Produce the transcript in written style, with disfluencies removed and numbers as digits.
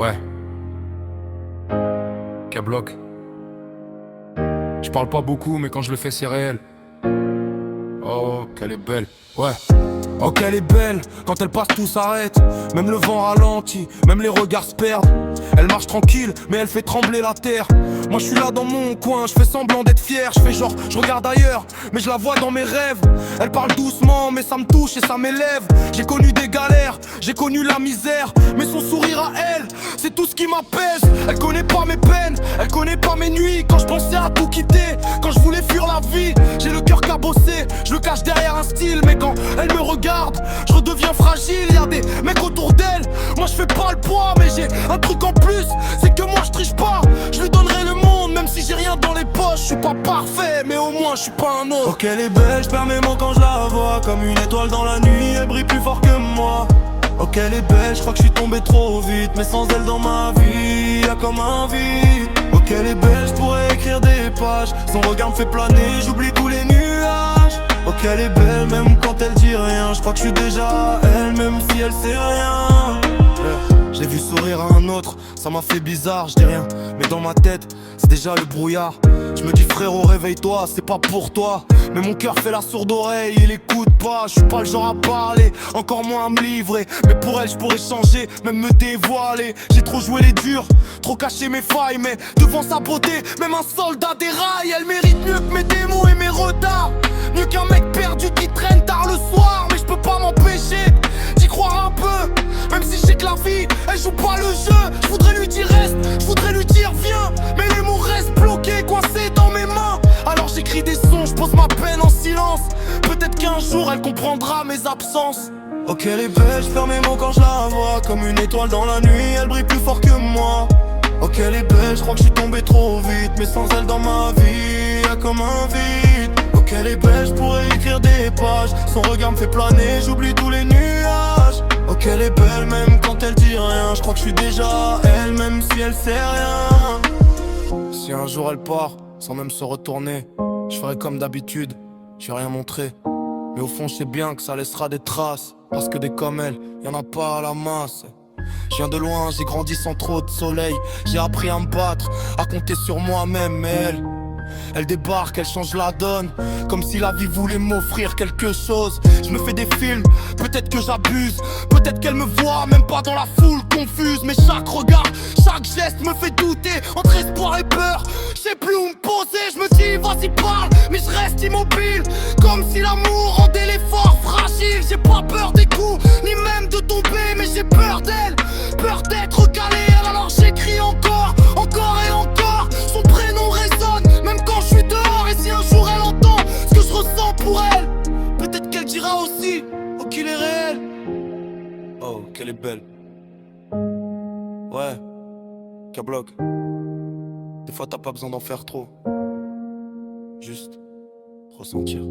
Ouais. K-Block. Je parle pas beaucoup, mais quand je le fais, c'est réel. Oh, qu'elle est belle. Ouais. Oh, qu'elle est belle, quand elle passe tout s'arrête. Même le vent ralentit, même les regards se perdent. Elle marche tranquille, mais elle fait trembler la terre. Moi je suis là dans mon coin, je fais semblant d'être fier. Je fais genre, je regarde ailleurs, mais je la vois dans mes rêves. Elle parle doucement, mais ça me touche et ça m'élève. J'ai connu des galères, j'ai connu la misère, mais son sourire à elle, c'est tout ce qui m'apaise. Elle connaît pas mes peines, elle connaît pas mes nuits. Quand je pensais à tout quitter, quand je voulais fuir la vie, j'ai le cœur cabossé, je le cache derrière un style. Mais quand elle me regarde, je redeviens fragile. Y'a des mecs autour d'elle, moi je fais pas le poids. Mais j'ai un truc en plus, c'est que moi je triche pas. Je lui donnerai le monde, même si j'ai rien dans les poches. Je suis pas parfait, mais au moins je suis pas un autre. Oh qu'elle est belle, je perds mes mots quand je la vois. Comme une étoile dans la nuit, elle brille plus fort que moi. Oh qu'elle est belle, je crois que je suis tombé trop vite. Mais sans elle dans ma vie, y'a comme un vide. Oh qu'elle est belle, je pourrais écrire des pages. Son regard me fait planer, j'oublie tous les nuages. Oh qu'elle est belle, même quand elle dit rien. Je crois que je suis déjà elle, même si elle sait rien. Je l'ai vu sourire à un autre, ça m'a fait bizarre, je dis rien. Mais dans ma tête, c'est déjà le brouillard. Je me dis frérot réveille-toi, c'est pas pour toi. Mais mon cœur fait la sourde oreille, il écoute pas. Je suis pas le genre à parler, encore moins à me livrer. Mais pour elle je pourrais changer, même me dévoiler. J'ai trop joué les durs, trop caché mes failles. Mais devant sa beauté, même un soldat déraille. Elle mérite mieux que mes démons et mes retards. Mieux qu'un mec perdu qui traîne tard le soir. Mais je peux pas m'empêcher d'y croire un peu. Même si je sais que la vie, elle joue pas le jeu. Je voudrais lui dire reste, je voudrais lui dire viens. Mais les mots restent bloqués, coincés dans mes mains. Alors j'écris des sons, je pose ma peine en silence. Peut-être qu'un jour elle comprendra mes absences. Oh qu'elle est belle, je perds mes mots quand je la vois. Comme une étoile dans la nuit, elle brille plus fort que moi. Oh qu'elle est belle, je crois que je suis tombé trop vite. Mais sans elle dans ma vie, y'a comme un vide. Oh qu'elle est belle, je pourrais écrire des pages. Son regard me fait planer, j'oublie tous les nuages. Oh qu'elle est belle, même quand elle dit rien. Je crois que je suis déjà elle, même si elle sait rien. Si un jour elle part, sans même se retourner, je ferai comme d'habitude, je vais rien montrer. Mais au fond je sais bien que ça laissera des traces. Parce que des comme elle, y'en a pas à la masse. Je viens de loin, j'ai grandi sans trop de soleil. J'ai appris à me battre, à compter sur moi-même. Mais elle débarque, elle change la donne. Comme si la vie voulait m'offrir quelque chose. Je me fais des films, peut-être que j'abuse. Peut-être qu'elle me voit, même pas dans la foule confuse. Mais chaque regard, chaque geste me fait douter. Entre espoir et peur, je sais plus où me poser. Je me dis vas-y parle, mais je reste immobile. Comme si l'amour rendait l'effort fragile. J'ai pas peur des coups, ni même de tomber. Mais j'ai peur d'elle, peur d'être calé. Alors j'écris encore, encore et encore. Son prénom résonne, même quand je suis dehors. Et si un jour elle entend ce que je ressens pour elle, peut-être qu'elle dira aussi, oh qu'il est réel. Oh qu'elle est belle. Ouais, K-Block. Des fois t'as pas besoin d'en faire trop. Juste ressentir.